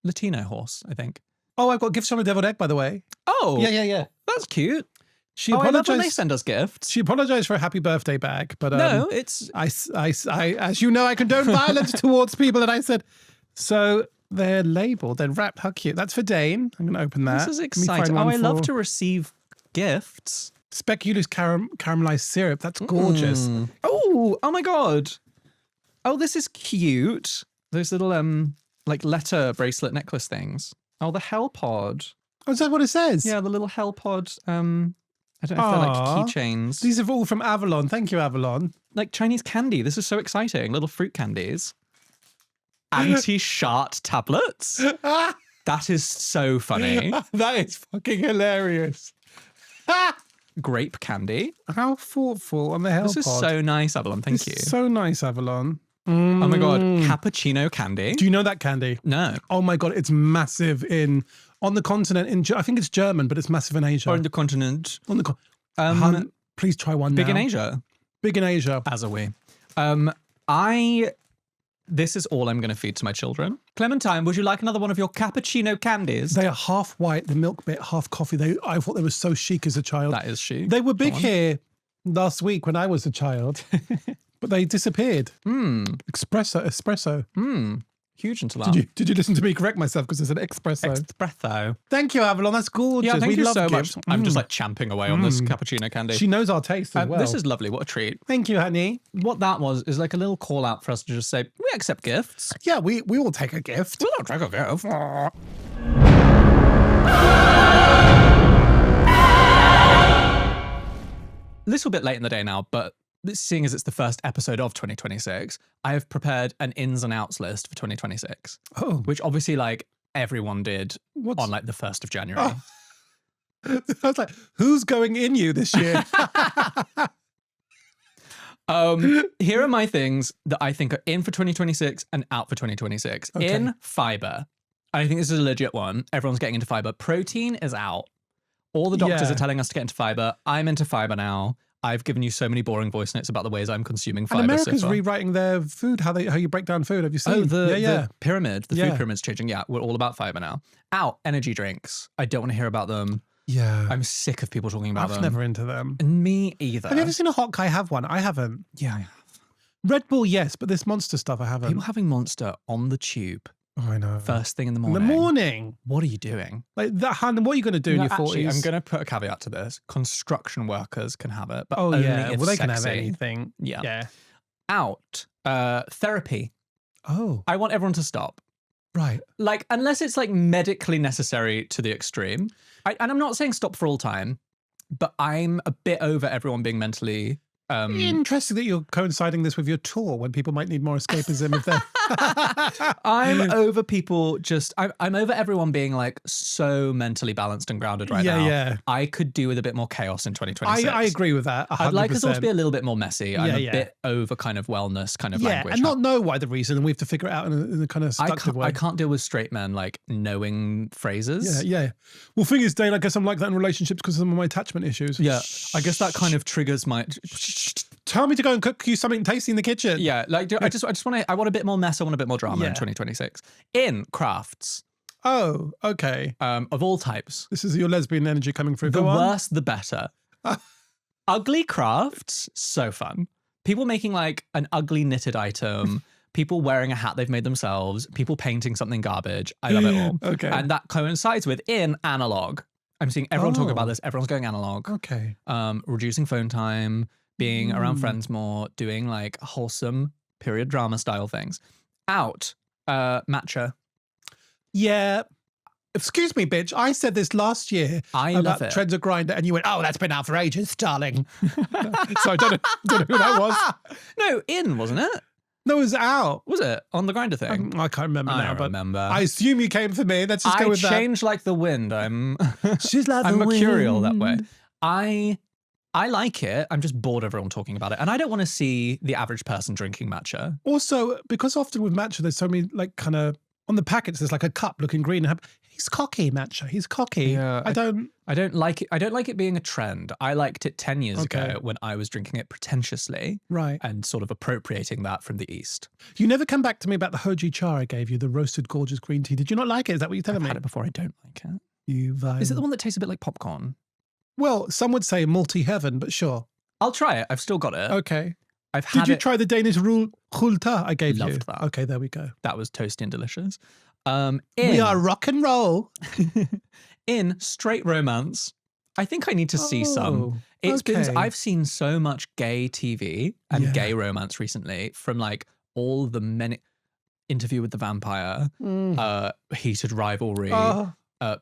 Latino horse, I think. Oh, I've got gifts from a deviled egg, by the way. Oh, Yeah. that's cute. She I love when they apologized. send us gifts. She apologized for a happy birthday bag, but No, it's I, as you know, I condone violence towards people. And I said, so they're labeled, they're wrapped. How cute! That's for Dane. I'm going to open that. this is Let me find exciting. one I love for to receive gifts. Speculoos caramelized syrup. That's gorgeous. Oh my god. Oh, this is cute. Those little like letter bracelet necklace things. Oh, the hell pod. Oh, is that what it says? Yeah, the little hell pod. I don't know if they're like Aw. keychains. These are all from Avalon. Thank you, Avalon. Like Chinese candy. This is so exciting. Little fruit candies. Anti-shart tablets. That is so funny. That is fucking hilarious. Grape candy. How thoughtful on the hell This is pod. so nice, Avalon. Thank you. So nice, Avalon. Oh my god, cappuccino candy. Do you know that candy? No. Oh my God, it's massive on the continent. I think it's German, but it's massive in Asia. Or in the continent. On the please try one Big now. in Asia. Big in Asia. As are we. This is all I'm going to feed to my children. Clementine, would you like another one of your cappuccino candies? They are half white, the milk bit, half coffee. I thought they were so chic as a child. That is she. They were big Go on. here last week when I was a child, but they disappeared. Espresso. Huge into that. Did you listen to me correct myself because it's an espresso? Espresso. Thank you, Avalon. That's gorgeous. Yeah, thank we you love so gifts. much. I'm just like champing away on this cappuccino candy. She knows our taste as well. This is lovely. What a treat. Thank you, honey. What that was is like a little call out for us to just say, we accept gifts. Yeah, we will take a gift. We don't take a gift. Little bit late in the day now, but seeing as it's the first episode of 2026, I have prepared an ins and outs list for 2026. Oh. Which obviously like everyone did on like the 1st of January. I was like, who's going in you this year? Here are my things that I think are in for 2026 and out for 2026. Okay. In fiber. I think this is a legit one. Everyone's getting into fiber. Protein is out. All the doctors are telling us to get into fiber. I'm into fiber now. I've given you so many boring voice notes about the ways I'm consuming fiber. And America's so far. rewriting their food, how you break down food. Have you seen? Oh, the pyramid, the Yeah. food pyramid's changing. Yeah, we're all about fiber now. Out, energy drinks. I don't want to hear about them. Yeah. I'm sick of people talking about I've them. never into them. And me either. Have you ever seen a hot guy have one? I haven't. Yeah, I have. Red Bull, yes, but this Monster stuff I haven't. People having Monster on the tube Oh, I know. first thing in the In morning. the morning. What are you doing? Like that, Han, what are you going to do in your 40s? Actually, I'm going to put a caveat to this. Construction workers can have it, but Oh, only yeah. if Well, they can have sexy. anything. Yeah. Yeah. Out. Therapy. Oh, I want everyone to stop. right. Like, unless it's like medically necessary to the extreme. And I'm not saying stop for all time, but I'm a bit over everyone being mentally. Interesting that you're coinciding this with your tour when people might need more escapism if they're. I'm over people just. I'm over everyone being like so mentally balanced and grounded right now. Yeah. I could do with a bit more chaos in 2026. I agree with that. 100%. I'd like us all to be a little bit more messy. I'm Yeah. a bit over kind of wellness kind of Yeah, language. and not know why the reason, and we have to figure it out in a kind of seductive way. I can't deal with straight men like knowing phrases. Yeah. Well, thing is, Dane, I guess I'm like that in relationships because of some of my attachment issues. Yeah, I guess that kind of triggers my. Tell me to go and cook you something tasty in the kitchen. Yeah, like I just want a bit more mess. I want a bit more drama in Yeah. 2026 in crafts Oh, okay. of all types. This is your lesbian energy coming through. The Go on. worse, the better. Ugly crafts, so fun. People making like an ugly knitted item. People wearing a hat they've made themselves. People painting something garbage. I love it all. Okay. And that coincides with in analog. I'm seeing everyone talk about Oh. this. Everyone's going analog. Okay. Reducing phone time, being around friends more, doing like wholesome period drama style things. Out, matcha. Yeah. Excuse me, bitch. I said this last year I about love it. Trends of Grindr, and you went, "Oh, that's been out for ages, darling." So I don't know who that was. No, in, wasn't it? No, it was out. Was it on the Grinder thing? I can't remember I now, don't but remember. I assume you came for me. Let's just go I with that. change like the wind. I'm She's like I'm the mercurial that wind. way. I like it. I'm just bored of everyone talking about it. And I don't want to see the average person drinking matcha. Also, because often with matcha, there's so many like kind of on the packets. There's like a cup looking green. He's cocky, matcha. He's cocky. Yeah, I don't like it. I don't like it being a trend. I liked it 10 years Okay. ago when I was drinking it pretentiously right. and sort of appropriating that from the East. You never come back to me about the Hoji Cha I gave you, the roasted gorgeous green tea. Did you not like it? Is that what you're telling I've me? had it before. I don't like it. You Is it the one that tastes a bit like popcorn? Well, some would say multi heaven, but sure. I'll try it. I've still got it. Okay. I've had Did you it. try the Danish Rulta I gave you? Loved that. Okay, there we go. That was toasty and delicious. We are rock and roll. In straight romance, I think I need to see some. Oh, It's okay. been I've seen so much gay TV and Yeah. gay romance recently from like all the many Interview with the Vampire, Heated Rivalry, Oh.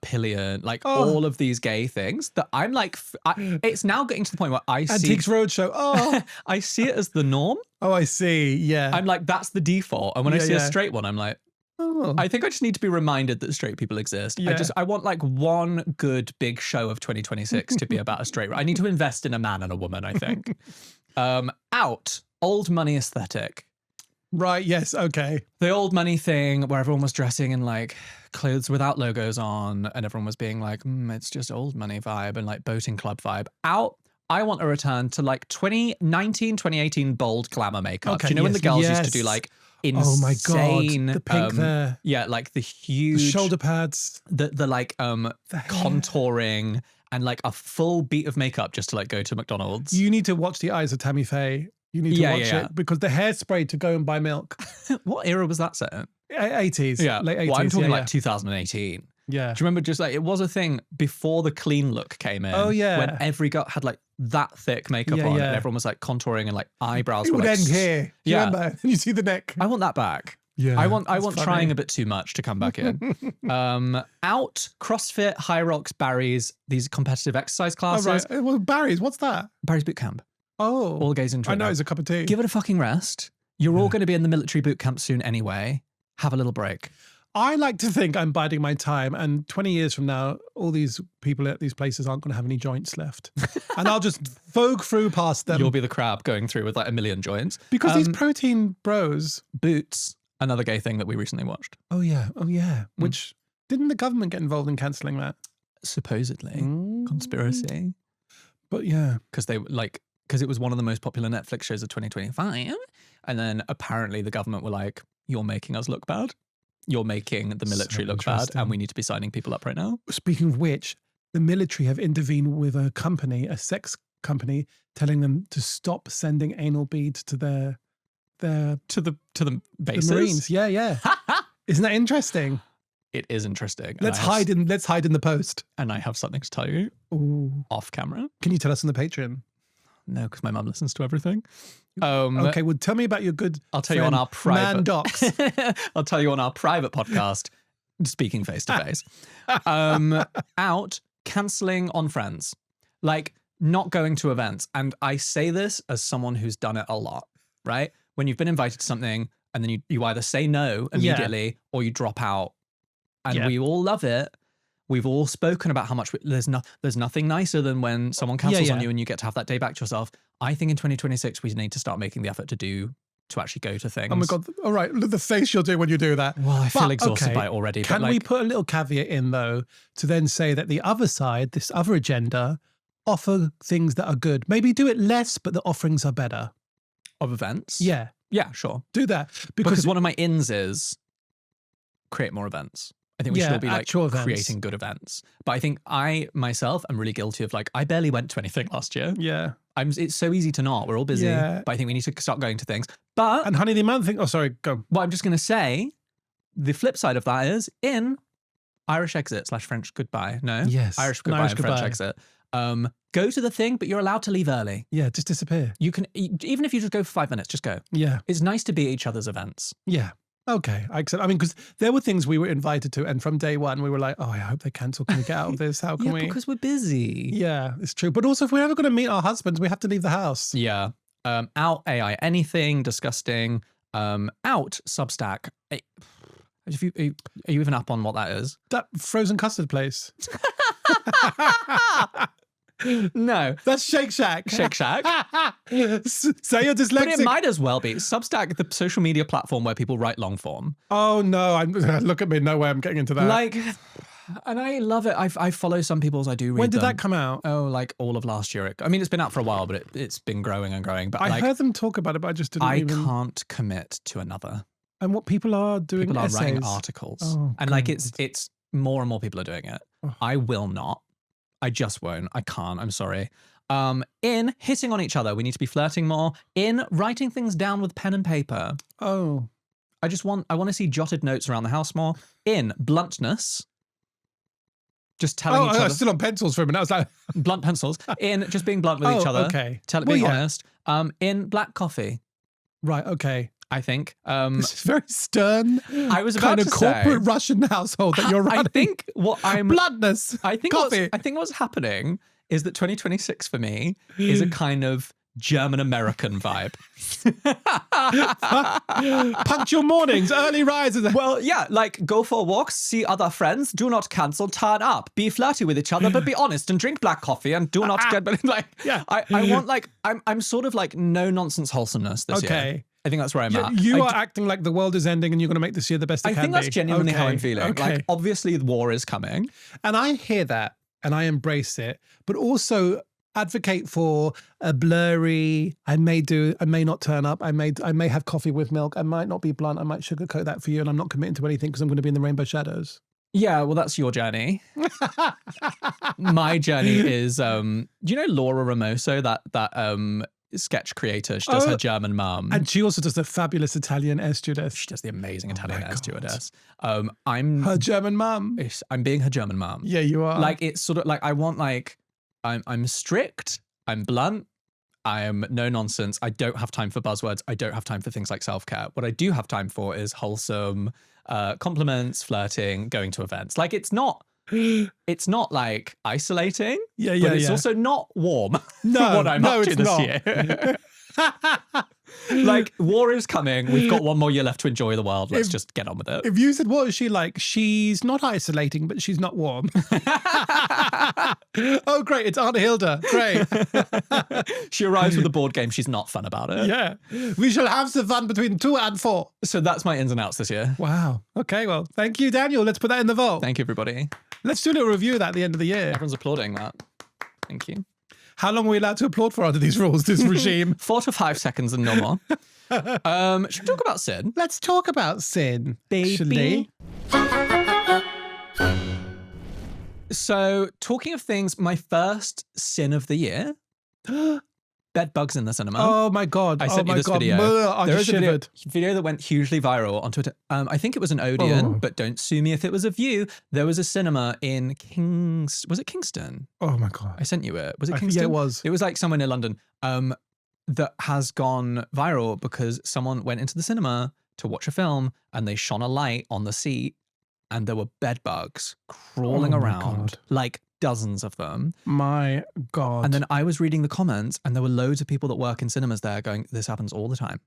Pillion, like Oh. all of these gay things that I'm like, it's now getting to the point where I see Antiques Roadshow. Oh, I see it as the norm. oh, I see. Yeah. I'm like, that's the default. And when I Yeah, see a yeah. straight one, I'm like, oh. I think I just need to be reminded that straight people exist. Yeah. I want like one good big show of 2026 to be about a straight. I need to invest in a man and a woman, I think. Out, old money aesthetic. Right. Yes. Okay. The old money thing where everyone was dressing in like clothes without logos on and everyone was being like, it's just old money vibe and like boating club vibe. Out. I want a return to like 2019, 2018 bold glamour makeup. Okay, Do you know when the yes, girls used to yes. do like insane, Oh my God. The pink there. yeah, like the The huge shoulder pads. the like The hair. contouring and like a full beat of makeup just to like go to McDonald's. You need to watch The Eyes of Tammy Faye. You need to Yeah, watch yeah, yeah. it because the hairspray to go and buy milk. What era was that set in? 80s. Yeah. Late 80s. Well, I'm talking yeah, like 2018. yeah. Do you remember just like it was a thing before the clean look came in? Oh, yeah. When every girl had like that thick makeup Yeah, on yeah. and everyone was like contouring and like eyebrows It were would like end here. Do you Yeah. remember? You see the neck. I want that back. Yeah. I want that's funny. trying a bit too much to come back in. Out, CrossFit, High Rocks, Barry's, these competitive exercise Oh, classes. right. Well, Barry's, what's that? Barry's boot camp. Oh. All gays into I it know now. it's a cup of tea. Give it a fucking rest. You're all going to be in the military boot camp soon anyway. Have a little break. I like to think I'm biding my time, and 20 years from now, all these people at these places aren't going to have any joints left. And I'll just vogue through past them. You'll be the crab going through with like a million joints. Because these protein bros. Boots, another gay thing that we recently watched. Oh, yeah. Oh, yeah. Which, didn't the government get involved in cancelling that? Supposedly. Mm. Conspiracy. But yeah. Because it was one of the most popular Netflix shows of 2025. And then apparently the government were like, you're making us look bad. You're making the military look bad, interesting. and we need to be signing people up right now. Speaking of which, the military have intervened with a company, a sex company, telling them to stop sending anal beads to their To the the bases. Marines. Yeah, yeah. Isn't that interesting? It is interesting. Let's hide in the post. And I have something to tell you Ooh. off camera. Can you tell us on the Patreon? No, because my mum listens to everything. Um, Okay, well, tell me about your good. I'll tell you on our private Man Docs. I'll tell you on our private podcast, speaking face to face. Out, cancelling on friends, like not going to events. And I say this as someone who's done it a lot, right? When you've been invited to something and then you either say no immediately or you drop out. And we all love it. We've all spoken about how much there's nothing nicer than when someone cancels on you and you get to have that day back to yourself. I think in 2026 we need to start making the effort to actually go to things. Oh my God. All right. Look, the face you'll do when you do that. Well, I feel But, exhausted okay, by it already. Can but we like, put a little caveat in, though, to then say that the other side, this other agenda, offer things that are good? Maybe do it less, but the offerings are better. of events? Yeah. Yeah, sure. Do that. Because one of my ins is create more events. I think we should all be like actual events. creating good events. But I think I myself am really guilty of like, I barely went to anything last year. Yeah. It's so easy to not. We're all busy. Yeah. But I think we need to start going to things. But And honey, the amount of things. Oh, sorry. Go. what I'm just going to say, the flip side of that is in Irish exit / French goodbye. No? Yes. Irish An goodbye Irish and French goodbye. exit. Go to the thing, but you're allowed to leave early. Yeah. Just disappear. You can, even if you just go for 5 minutes, just go. Yeah. It's nice to be at each other's events. Yeah. Okay. I accept. I mean, because there were things we were invited to, and from day one, we were like, oh, I hope they cancel. Can we get out of this? How can Yeah, we? because we're busy. Yeah, it's true. But also, if we're ever going to meet our husbands, we have to leave the house. Yeah. Out AI anything, disgusting. Out Substack. Are you even up on what that is? That frozen custard place. No. That's Shake Shack. Shake Shack. Say you're dyslexic. But it might as well be. Substack, the social media platform where people write long form. Oh, no. Look at me. No way I'm getting into that. Like, and I love it. I follow some people's. I do read when did them. that come out? Oh, like all of last year. I mean, it's been out for a while, but it's been growing and growing. But I like, heard them talk about it, but I just didn't I even. can't commit to another. And what people are doing People are essays. writing articles, Oh, and like God. it's more and more people are doing it. Oh. I will not. I just won't. I can't. I'm sorry. In hitting on each other, we need to be flirting more. In writing things down with pen and paper. Oh. I want to see jotted notes around the house more. In bluntness. Just telling each I other. was still on pencils for a minute. I was like, Blunt pencils. In just being blunt with each other. okay. Being yeah. honest. In black coffee, Right, okay. I think. This is very stern, I was about kind of to corporate say, Russian household that you're running. I think what I'm Bluntness. I think Coffee. what's happening is that 2026 for me is a kind of German American vibe. Punctual mornings, early rises. Well, yeah, like go for walks, see other friends, do not cancel, turn up, be flirty with each other, but be honest and drink black coffee and do not get like. Yeah. I want like I'm sort of like no nonsense wholesomeness this year. Okay. I think that's where I'm at. You are acting like the world is ending and you're going to make this year the best it I can think be. that's genuinely how Okay, I'm feeling. Okay. Like obviously the war is coming. And I hear that and I embrace it, but also advocate for a blurry, I may not turn up, I may have coffee with milk, I might not be blunt, I might sugarcoat that for you and I'm not committing to anything because I'm going to be in the rainbow shadows. Yeah, well, that's your journey. My journey is, do you know Laura Ramoso, that sketch creator. She does her German mum. And she also does the fabulous Italian air stewardess. She does the amazing Italian air God. stewardess. I'm Her German mum. I'm being her German mum. Yeah, you are. Like, it's sort of like, I want like, I'm strict, I'm blunt, I am no nonsense. I don't have time for buzzwords. I don't have time for things like self-care. What I do have time for is wholesome compliments, flirting, going to events. Like, it's not like isolating. Yeah, but it's also not warm. No, what I'm up to this year. Like, war is coming. We've got one more year left to enjoy the world. Let's just get on with it. If you said, what is she like? She's not isolating, but she's not warm. Oh, great. It's Aunt Hilda. Great. She arrives with a board game. She's not fun about it. Yeah. We shall have some fun between 2 and 4. So that's my ins and outs this year. Wow. Okay, well, thank you, Daniel. Let's put that in the vault. Thank you, everybody. Let's do a little review of that at the end of the year. Everyone's applauding that. Thank you. How long are we allowed to applaud for under these rules, this regime? 4 to 5 seconds and no more. Should we talk about sin? Let's talk about sin, Baby. So, talking of things, my first sin of the year, bed bugs in the cinema. Oh my God. I sent you this God. video. I There just is a shivered. video that went hugely viral on Twitter. I think it was an Odeon, Oh. but don't sue me if it was a View. There was a cinema in was it Kingston? Oh my God. I sent you it. Was it Yeah, Kingston? it was. It was like somewhere near London. That has gone viral because someone went into the cinema to watch a film and they shone a light on the seat and there were bed bugs crawling Oh my around, God. like dozens of them. My God. And then I was reading the comments and there were loads of people that work in cinemas there going, this happens all the time.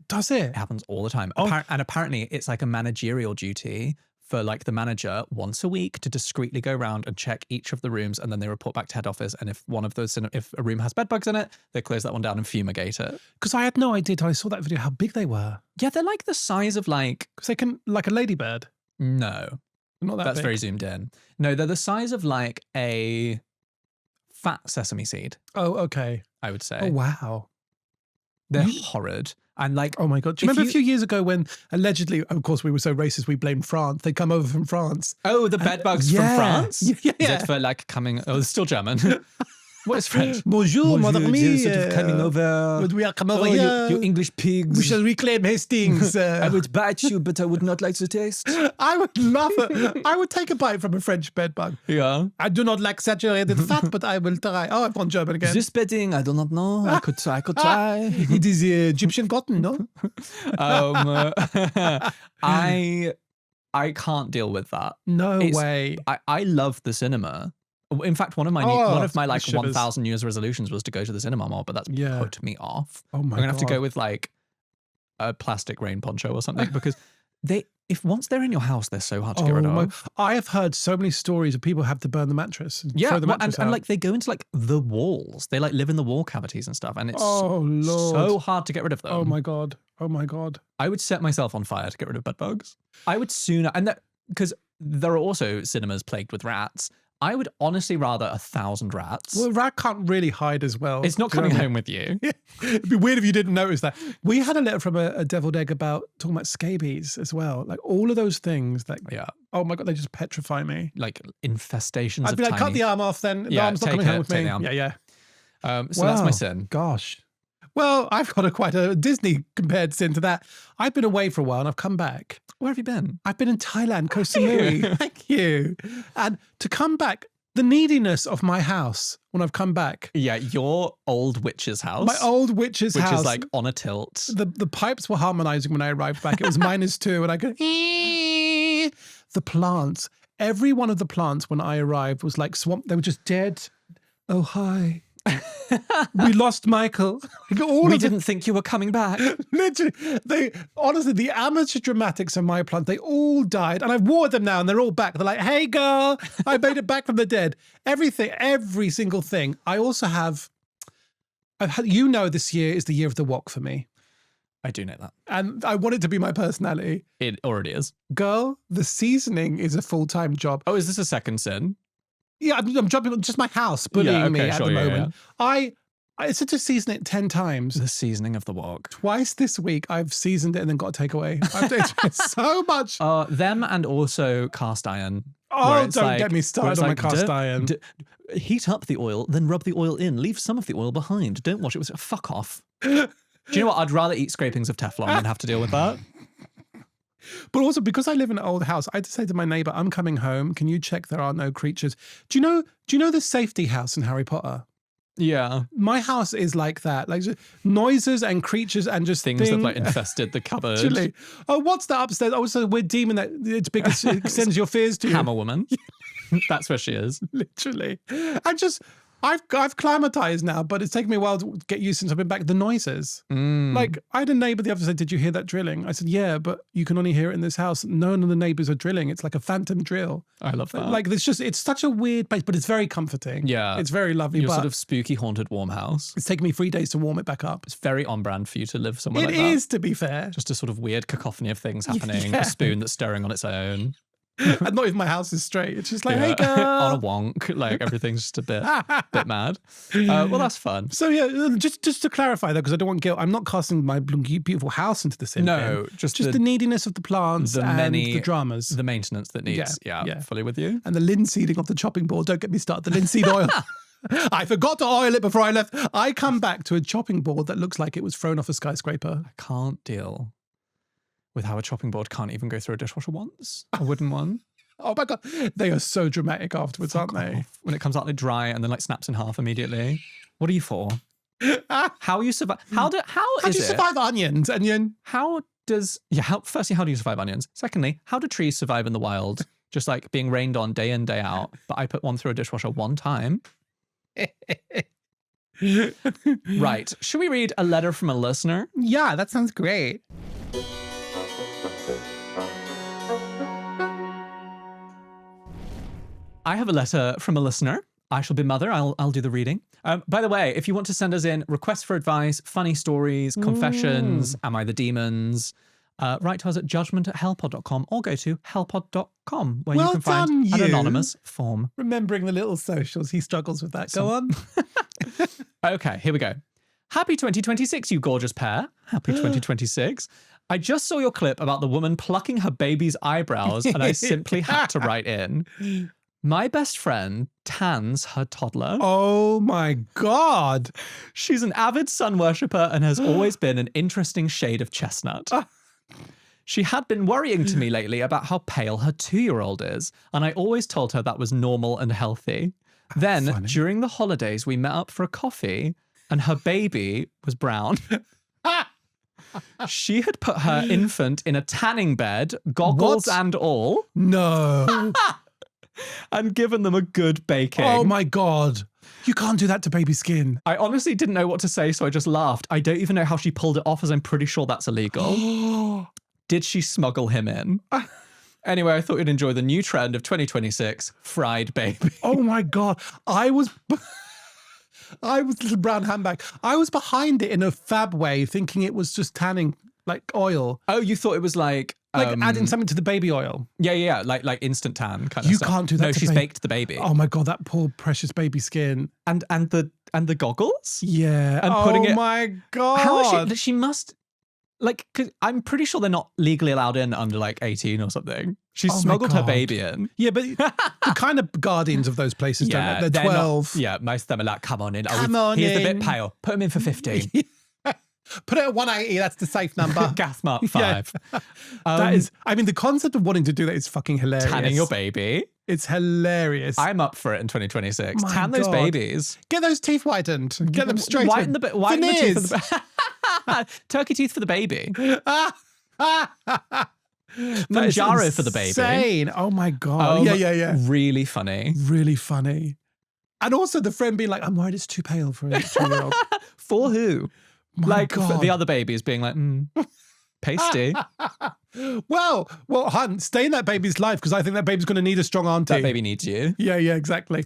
Does it? It happens all the time. Oh. And apparently it's like a managerial duty for like the manager once a week to discreetly go around and check each of the rooms, and then they report back to head office. And if one of those, if a room has bed bugs in it, they close that one down and fumigate it. Because I had no idea till I saw that video how big they were. Yeah, they're like the size of like, Because they can, like a ladybird. no, Not that that's big. very zoomed in. No, they're the size of like a fat sesame seed, Oh, okay. I would say. Oh, wow. They're horrid. And like, Oh my God. Do you If remember you- a few years ago when allegedly, of course, we were so racist, we blamed France. They come over from France. oh, the bed bugs yeah. from France? Yeah. Is it for like coming, oh, it's still German. What is French? Bonjour, madame. over. We are come Oh, over here. you English pigs. We shall reclaim Hastings. I would bite you, but I would not like to taste. I would love it. I would take a bite from a French bed bug. Yeah. I do not like saturated fat, but I will try. Oh, I've gone German again. This bedding, I do not know. I could try. It is Egyptian cotton, no? I can't deal with that. No It's- way. I love the cinema. In fact, one of my like shivers. 1,000 New Year's resolutions was to go to the cinema more, but that's Yeah. put me off. Oh my I'm gonna have to God. go with like a plastic rain poncho or something because if once they're in your house, they're so hard to get rid my- of. I have heard so many stories of people have to burn the mattress. And Yeah, throw the well, mattress and out. like they go into like the walls. They like live in the wall cavities and stuff, and it's Oh, Lord. so hard to get rid of them. Oh my God. Oh my God. I would set myself on fire to get rid of bed bugs. I would sooner, and because there are also cinemas plagued with rats. I would honestly rather 1,000 rats. Well, a rat can't really hide as well. It's not Do you know coming what I home with you. mean? It'd be weird if you didn't notice that. We had a letter from a deviled egg about talking about scabies as well. Like all of those things that, Yeah, oh my God, they just petrify me. like infestations I'd of be like, cut tiny. the arm off then. The Yeah, arm's not take coming home it, with take me. the arm. Yeah. So that's my Wow. sin. Gosh. Well, I've got quite a Disney compared sin to that. I've been away for a while and I've come back. Where have you been? I've been in Thailand, Koh Samui. Thank you. And to come back, the neediness of my house when I've come back. Yeah, your old witch's house. My old witch's which house. is like on a tilt. The pipes were harmonizing when I arrived back. It was -2 and I go, the plants. Every one of the plants when I arrived was like swamp. They were just dead. Oh, hi. We lost Michael. Like all We of the- didn't think you were coming back. Literally, honestly, the amateur dramatics of my plant, they all died. And I've watered them now and they're all back. They're like, hey girl, I made it back from the dead. Everything, every single thing. I also have, this year is the year of the wok for me. I do know that. And I want it to be my personality. It already is. Girl, the seasoning is a full-time job. Oh, is this a second sin? Yeah, I'm jumping on just my house bullying me at the moment. I said to season it 10 times. The seasoning of the wok. Twice this week, I've seasoned it and then got a takeaway. I've done so much. Them and also cast iron. Oh, don't get me started on my cast iron. Heat up the oil, then rub the oil in. Leave some of the oil behind. Don't wash it with... Fuck off. Do you know what? I'd rather eat scrapings of Teflon than have to deal with that. But also, because I live in an old house, I had to say to my neighbour, I'm coming home. Can you check there are no creatures? Do you know the safety house in Harry Potter? Yeah. My house is like that. Like noises and creatures and just things that like infested the cupboard. Literally. Oh, what's that upstairs? Oh, it's a weird demon that it's big, it sends your fears to you. Hammer woman. That's where she is. Literally. And just, I've climatized now, but it's taken me a while to get used since I've been back. The noises. Like, I had a neighbor the other day say, did you hear that drilling? I said, yeah, but you can only hear it in this house. None of the neighbors are drilling. It's like a phantom drill. I love that. Like, it's such a weird place, but it's very comforting. Yeah. It's very lovely. Your but sort of spooky, haunted, warm house. it's taken me 3 days to warm it back up. It's very on brand for you to live somewhere It like that. is, to be fair. Just a sort of weird cacophony of things happening. Yeah. A spoon that's stirring on its own. And not even my house is straight. It's just like, hey, girl. On a wonk. Like everything's just a bit mad. Well, that's fun. So yeah, just to clarify though, because I don't want guilt, I'm not casting my beautiful house into the sin No, bin. just the neediness of the plants and the dramas. The maintenance that needs. Yeah, fully with you. And the linseeding of the chopping board. Don't get me started. The linseed oil. I forgot to oil it before I left. I come back to a chopping board that looks like it was thrown off a skyscraper. I can't deal with how a chopping board can't even go through a dishwasher once. A wooden one. Oh my God. They are so dramatic afterwards, aren't they? When it comes out, they dry and then like snaps in half immediately. What are you for? How are you survive? How do you survive onions? Firstly, how do you survive onions? Secondly, how do trees survive in the wild? Just like being rained on day in, day out. But I put one through a dishwasher one time. Right. Should we read a letter from a listener? Yeah, that sounds great. I have a letter from a listener. I shall be mother. I'll do the reading. By the way, if you want to send us in requests for advice, funny stories, confessions, am I the demons, write to us at judgment@hellpod.com or go to hellpod.com where you can find an anonymous form. Remembering the little socials. He struggles with that. Go on. Okay, here we go. Happy 2026, you gorgeous pair. Happy 2026. I just saw your clip about the woman plucking her baby's eyebrows and I simply had to write in. My best friend tans her toddler. Oh my God. She's an avid sun worshipper and has always been an interesting shade of chestnut. She had been worrying to me lately about how pale her 2-year-old is, and I always told her that was normal and healthy. Then, during the holidays, we met up for a coffee, and her baby was brown. She had put her infant in a tanning bed, goggles and all. No. And given them a good baking. Oh my God. You can't do that to baby skin. I honestly didn't know what to say, so I just laughed. I don't even know how she pulled it off, as I'm pretty sure that's illegal. Did she smuggle him in? Anyway, I thought you'd enjoy the new trend of 2026, fried baby. Oh my God. I was little brown handbag. I was behind it in a fab way, thinking it was just tanning, like oil. Oh, you thought it was like adding something to the baby oil. Yeah, like instant tan kind of You stuff. can't do that. No, she's baked the baby. Oh my God, that poor precious baby skin. And the goggles? Yeah. And putting it. Oh my God. How is she must, like, cause I'm pretty sure they're not legally allowed in under like 18 or something. She smuggled her baby in. Yeah, but the kind of guardians of those places don't they? They're 12. Most of them are like, come on in. Here's the bit pale. Put him in for 15. Put it at 180, that's the safe number. Gas mark 5. Yeah. That is, I mean, the concept of wanting to do that is fucking hilarious. Tanning your baby. It's hilarious. I'm up for it in 2026. My Tan those God. babies. Get those teeth whitened. Get them straightened. Whiten the teeth of the turkey teeth for the baby. Manjaro for the baby. Insane. Oh my God. Yeah. Really funny. Really funny. And also the friend being like, I'm worried it's too pale for a 2-year-old. For who? My God. The other babies being like, pasty. Well, Hunt, stay in that baby's life because I think that baby's going to need a strong auntie. That baby needs you. Yeah, exactly.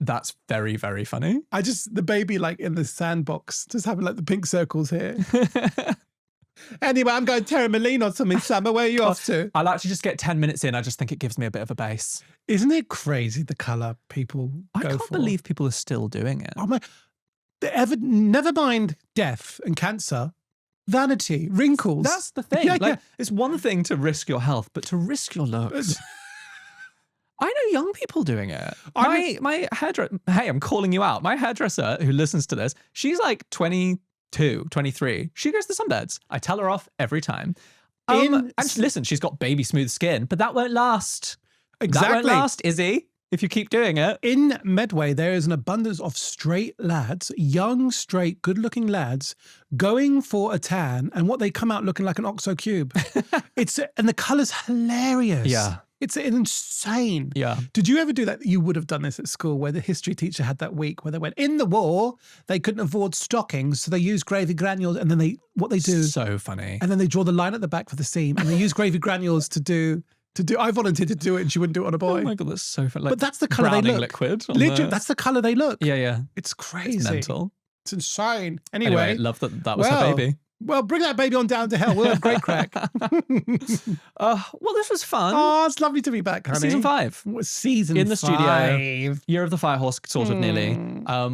That's very, very funny. The baby like in the sandbox, just having like the pink circles here. Anyway, I'm going Terramilline or something, Summer. Where are you off to? I'll actually just get 10 minutes in. I just think it gives me a bit of a base. Isn't it crazy the colour people go for? I can't believe people are still doing it. Oh my... Never mind death and cancer, vanity, wrinkles. That's the thing. Yeah, like, it's one thing to risk your health, but to risk your looks. I know young people doing it. My hairdresser, hey, I'm calling you out. My hairdresser who listens to this, she's like 22, 23. She goes to sunbeds. I tell her off every time. And listen, she's got baby smooth skin, but that won't last. Exactly. That won't last, Izzy, if you keep doing it. In Medway, there is an abundance of straight lads, young, straight, good-looking lads, going for a tan, and what they come out looking like an OXO cube. And the colour's hilarious. Yeah. It's insane. Yeah. Did you ever do that? You would have done this at school where the history teacher had that week where they went, in the war, they couldn't afford stockings, so they used gravy granules, and then what they do. So funny. And then they draw the line at the back for the seam, and they use gravy granules to do. I volunteered to do it, and she wouldn't do it on a boy. Oh my God, that's so funny. Like, but that's the colour they browning look. liquid. Literally, that's the colour they look. Yeah. It's crazy. It's mental. It's insane. Anyway, Love that was her baby. Well, bring that baby on down to hell. We'll have great crack. Well, this was fun. Oh, it's lovely to be back, honey. Season 5. Season in the 5. studio. Year of the Firehorse, sort of nearly.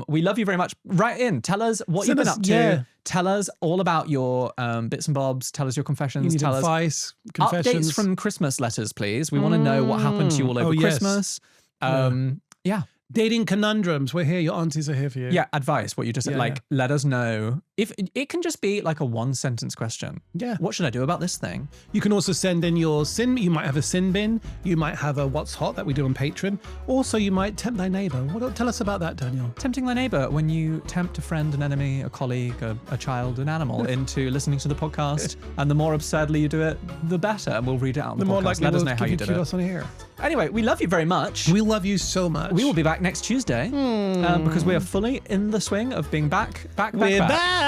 We love you very much. Write in. Tell us what you've been up to. Yeah. Tell us all about your bits and bobs. Tell us your confessions. You need Tell advice, us confessions. updates from Christmas letters, please. We want to know what happened to you all over Christmas. Yeah. Dating conundrums. We're here. Your aunties are here for you. Yeah, advice. What you just said. Like, let us know. If it can just be like a 1-sentence question. Yeah. What should I do about this thing? You can also send in your sin. You might have a sin bin. You might have a what's hot that we do on Patreon. Also, you might tempt thy neighbour. Tell us about that, Daniel. Tempting thy neighbour, when you tempt a friend, an enemy, a colleague, a child, an animal into listening to the podcast. And the more absurdly you do it, the better. And we'll read it out on the podcast. More likely let us we'll know how you did it. On here. Anyway, we love you very much. We love you so much. We will be back next Tuesday because we are fully in the swing of being back. We're back.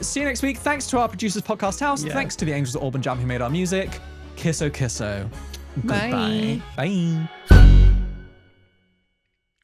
See you next week. Thanks to our producers, Podcast House. Yeah. Thanks to the Angels at Auburn Jam who made our music. Kisso, kisso. Bye. Goodbye. Bye.